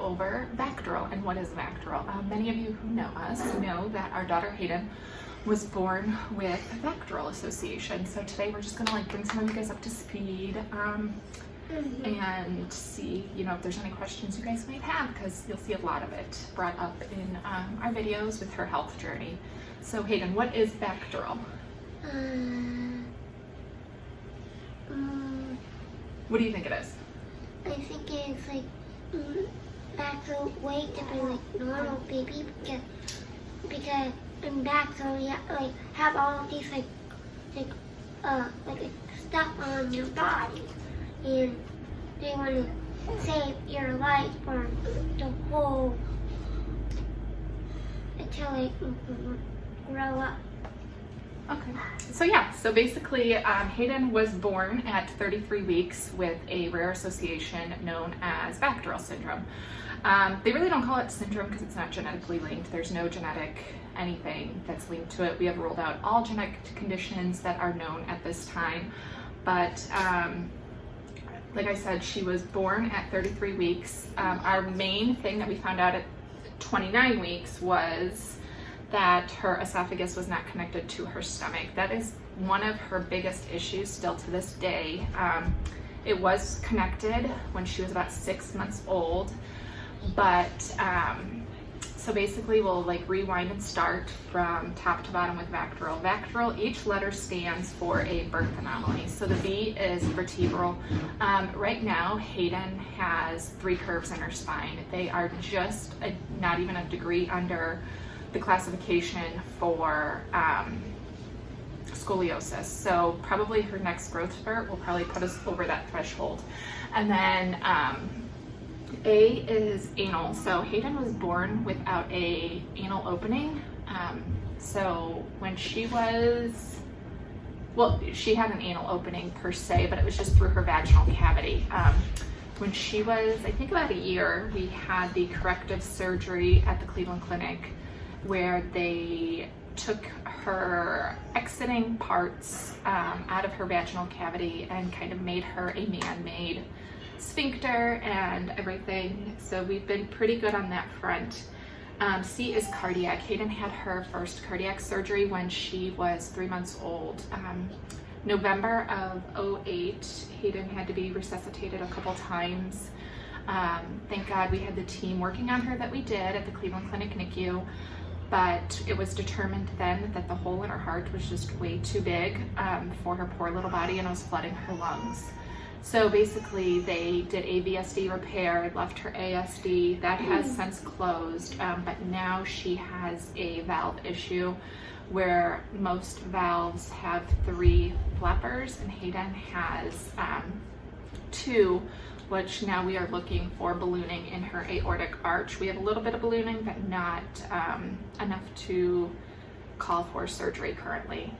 over VACTERL. And what is VACTERL? Many of you who know us know that our daughter Hayden was born with VACTERL association. So today we're just gonna like bring some of you guys up to speed and see, you know, if there's any questions you guys might have, because you'll see a lot of it brought up in our videos with her health journey. So Hayden, what is VACTERL? What do you think it is? I think it's like VACTERL way to be like normal baby because in VACTERL you like have all of these like stuff on your body, and they want to save your life for the whole until it grow up. Okay, so yeah, so basically Hayden was born at 33 weeks with a rare association known as VACTERL syndrome. They really don't call it syndrome because it's not genetically linked. There's no genetic anything that's linked to it. We have ruled out all genetic conditions that are known at this time. But like I said, she was born at 33 weeks. Our main thing that we found out at 29 weeks was that her esophagus was not connected to her stomach. That is one of her biggest issues still to this day. It was connected when she was about 6 months old, but so basically we'll like rewind and start from top to bottom with VACTERL. VACTERL, each letter stands for a birth anomaly. So the V is vertebral. Right now, Hayden has 3 curves in her spine. They are just not even a degree under the classification for scoliosis. So probably her next growth spurt will probably put us over that threshold. And then A is anal. So Hayden was born without a anal opening. So when she was, well, she had an anal opening per se, but it was just through her vaginal cavity. When she was, I think about a year, we had the corrective surgery at the Cleveland Clinic where they took her exiting parts out of her vaginal cavity and kind of made her a man-made sphincter and everything. So we've been pretty good on that front. C is cardiac. Hayden had her first cardiac surgery when she was 3 months old. November of 08, Hayden had to be resuscitated a couple times. Thank God we had the team working on her that we did at the Cleveland Clinic NICU. But it was determined then that the hole in her heart was just way too big for her poor little body, and it was flooding her lungs. So basically they did a VSD repair, left her ASD. That has since closed, but now she has a valve issue where most valves have 3 flappers, and Hayden has 2, which now we are looking for ballooning in her aortic arch. We have a little bit of ballooning, but not enough to call for surgery currently.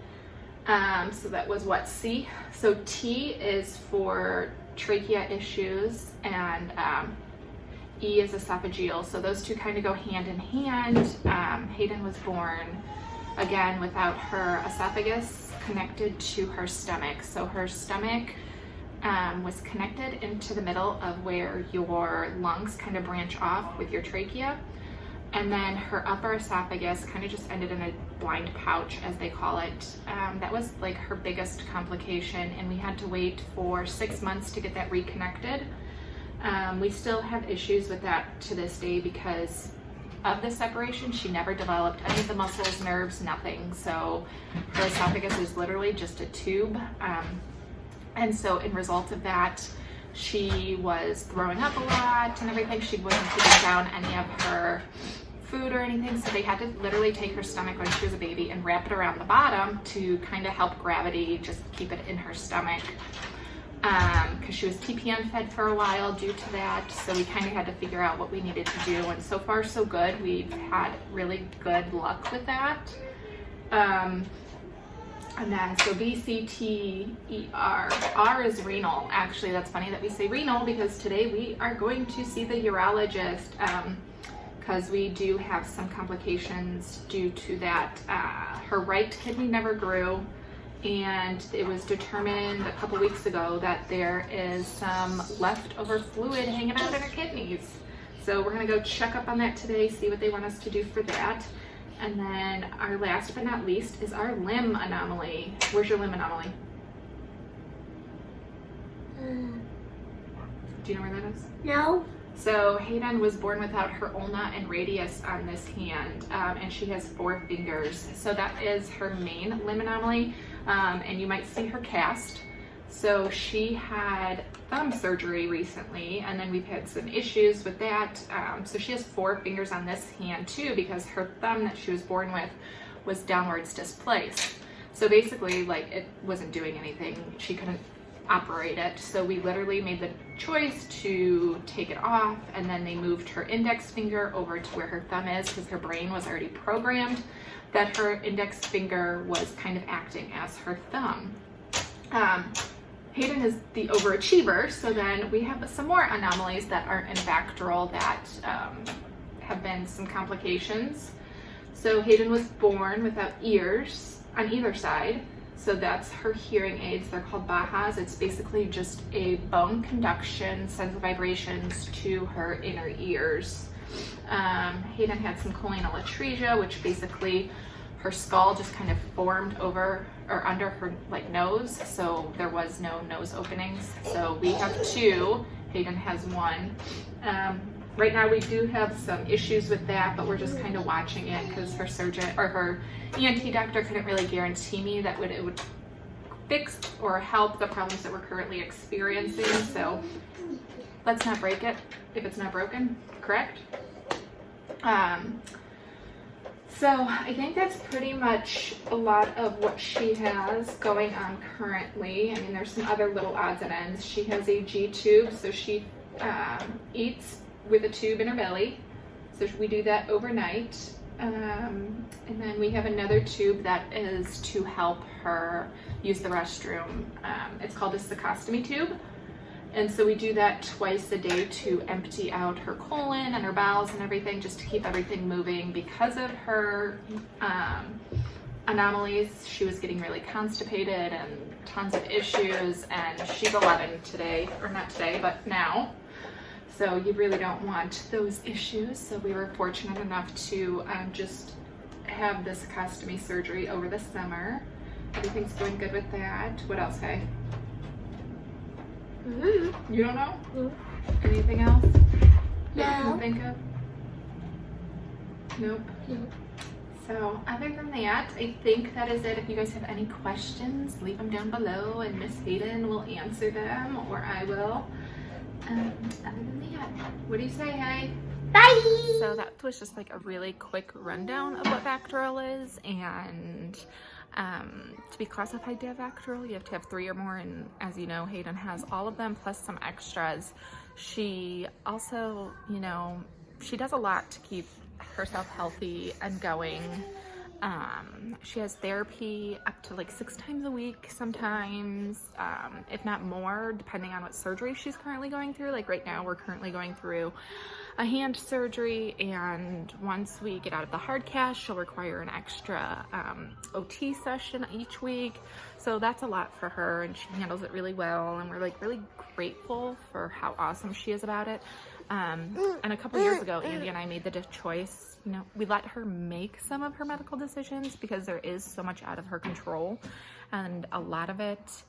So that was what, C? So T is for trachea issues, and E is esophageal. So those two kind of go hand in hand. Hayden was born, again, without her esophagus connected to her stomach. So her stomach was connected into the middle of where your lungs kind of branch off with your trachea, and then her upper esophagus kind of just ended in a blind pouch, as they call it. That was like her biggest complication, and we had to wait for 6 months to get that reconnected. We still have issues with that to this day because of the separation. She never developed any of the muscles, nerves, nothing. So her esophagus is literally just a tube. And so in result of that, she was throwing up a lot and everything. She wasn't keeping down any of her food or anything. So they had to literally take her stomach when she was a baby and wrap it around the bottom to kind of help gravity just keep it in her stomach. Because she was TPN fed for a while due to that. So we kind of had to figure out what we needed to do. And so far so good. We've had really good luck with that. And then, so B, C, T, E, R. R is renal. Actually, that's funny that we say renal because today we are going to see the urologist because we do have some complications due to that. Her right kidney never grew, and it was determined a couple weeks ago that there is some leftover fluid hanging out in her kidneys. So we're gonna go check up on that today, see what they want us to do for that. And then our last but not least is our limb anomaly. Where's your limb anomaly? Do you know where that is? No. So Hayden was born without her ulna and radius on this hand, and she has 4 fingers. So that is her main limb anomaly, and you might see her cast. So she had thumb surgery recently, and then we've had some issues with that. So she has 4 fingers on this hand too, because her thumb that she was born with was downwards displaced. So basically, like, it wasn't doing anything. She couldn't operate it. So we literally made the choice to take it off, and then they moved her index finger over to where her thumb is, because her brain was already programmed that her index finger was kind of acting as her thumb. Hayden is the overachiever, so then we have some more anomalies that aren't in VACTERL that have been some complications. So Hayden was born without ears on either side. So that's her hearing aids. They're called Bahas. It's basically just a bone conduction, sends the vibrations to her inner ears. Hayden had some choanal atresia, which basically her skull just kind of formed over or under her nose. So there was no nose openings. So we have 2. Hayden has 1. Right now we do have some issues with that, but we're just kind of watching it because her surgeon or her ENT doctor couldn't really guarantee me that it would fix or help the problems that we're currently experiencing. So let's not break it if it's not broken, correct? So I think that's pretty much a lot of what she has going on currently. I mean, there's some other little odds and ends. She has a G tube, so she eats with a tube in her belly. So we do that overnight. And then we have another tube that is to help her use the restroom. It's called a cecostomy tube. And so we do that twice a day to empty out her colon and her bowels and everything, just to keep everything moving. Because of her anomalies, she was getting really constipated and tons of issues, and she's 11 today, or not today, but now. So you really don't want those issues. So we were fortunate enough to just have this cecostomy surgery over the summer. Everything's going good with that. What else, Hay? You don't know? Anything else that you can think of? Nope. So other than that, I think that is it. If you guys have any questions, leave them down below and Miss Hayden will answer them, or I will. Other than that, what do you say, Hay? Bye! So that was just like a really quick rundown of what VACTERL is, and to be classified to have VACTERL, you have to have 3 or more, and as you know, Hayden has all of them plus some extras. She also, you know, she does a lot to keep herself healthy and going. She has therapy up to like 6 times a week sometimes, if not more, depending on what surgery she's currently going through. Like right now, we're currently going through a hand surgery, and once we get out of the hard cast, she'll require an extra OT session each week. So that's a lot for her, and she handles it really well, and we're like really grateful for how awesome she is about it. And a couple years ago, Andy and I made the choice, you know, we let her make some of her medical decisions because there is so much out of her control, and a lot of it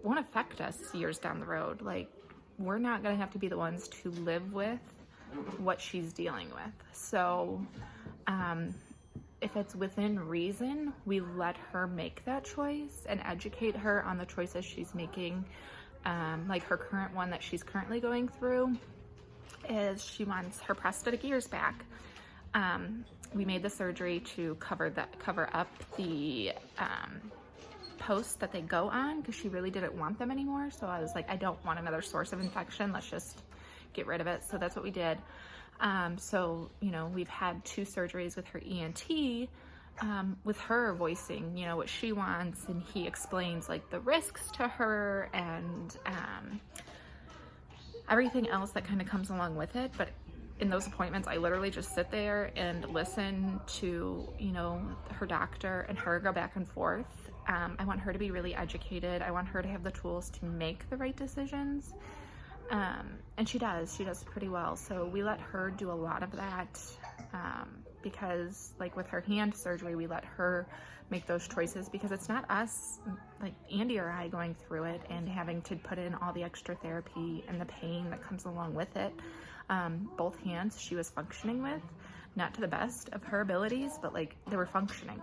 won't affect us years down the road. Like, we're not gonna have to be the ones to live with what she's dealing with. So if it's within reason, we let her make that choice and educate her on the choices she's making. Like her current one that she's currently going through is she wants her prosthetic ears back. We made the surgery to cover up the posts that they go on, because she really didn't want them anymore. So I was like, I don't want another source of infection. Let's just get rid of it. So that's what we did. So, you know, we've had 2 surgeries with her ENT, with her voicing, you know, what she wants, and he explains like the risks to her and everything else that kind of comes along with it. But in those appointments, I literally just sit there and listen to, you know, her doctor and her go back and forth. I want her to be really educated. I want her to have the tools to make the right decisions. And she does pretty well. So we let her do a lot of that, because like with her hand surgery, we let her make those choices, because it's not us, like Andy or I, going through it and having to put in all the extra therapy and the pain that comes along with it. Both hands she was functioning with, not to the best of her abilities, but like they were functioning.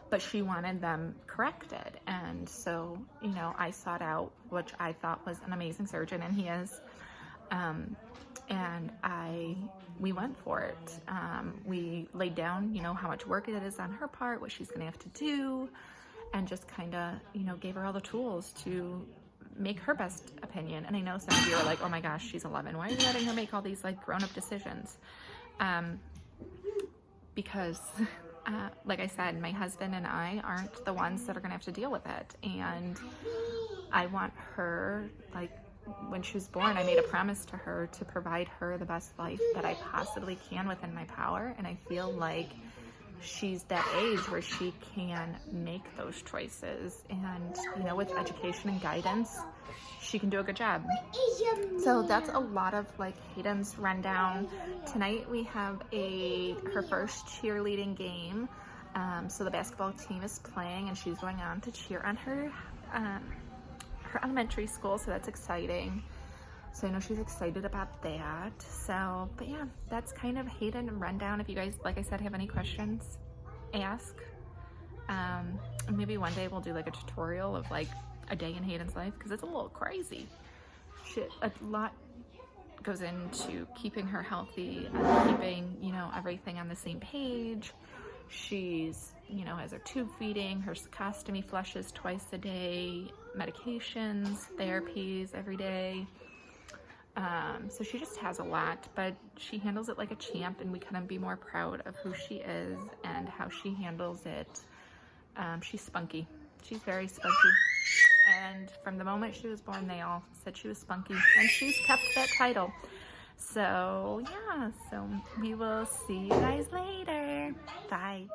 But she wanted them corrected. And so, you know, I sought out, which I thought was an amazing surgeon, and he is, and we went for it. We laid down, you know, how much work it is on her part, what she's gonna have to do, and just kind of, you know, gave her all the tools to make her best opinion. And I know some of you are like, oh my gosh, she's 11. Why are you letting her make all these like grown-up decisions? Because like I said, my husband and I aren't the ones that are gonna have to deal with it. And I want her, like when she was born, I made a promise to her to provide her the best life that I possibly can within my power. And I feel like she's that age where she can make those choices. And, you know, with education and guidance, she can do a good job. So that's a lot of like Hayden's rundown. Tonight we have her first cheerleading game. So the basketball team is playing and she's going on to cheer on her elementary school. So that's exciting. So I know she's excited about that. So, but yeah, that's kind of Hayden rundown. If you guys, like I said, have any questions, ask. And maybe one day we'll do like a tutorial of like a day in Hayden's life, because it's a little crazy. A lot goes into keeping her healthy and keeping, you know, everything on the same page. She's, you know, has her tube feeding, her sacostomy flushes twice a day, medications, therapies every day. So she just has a lot, but she handles it like a champ, and we couldn't be more proud of who she is and how she handles it. She's spunky. She's very spunky. And from the moment she was born, they all said she was spunky, and she's kept that title. So yeah, so we will see you guys later. Bye.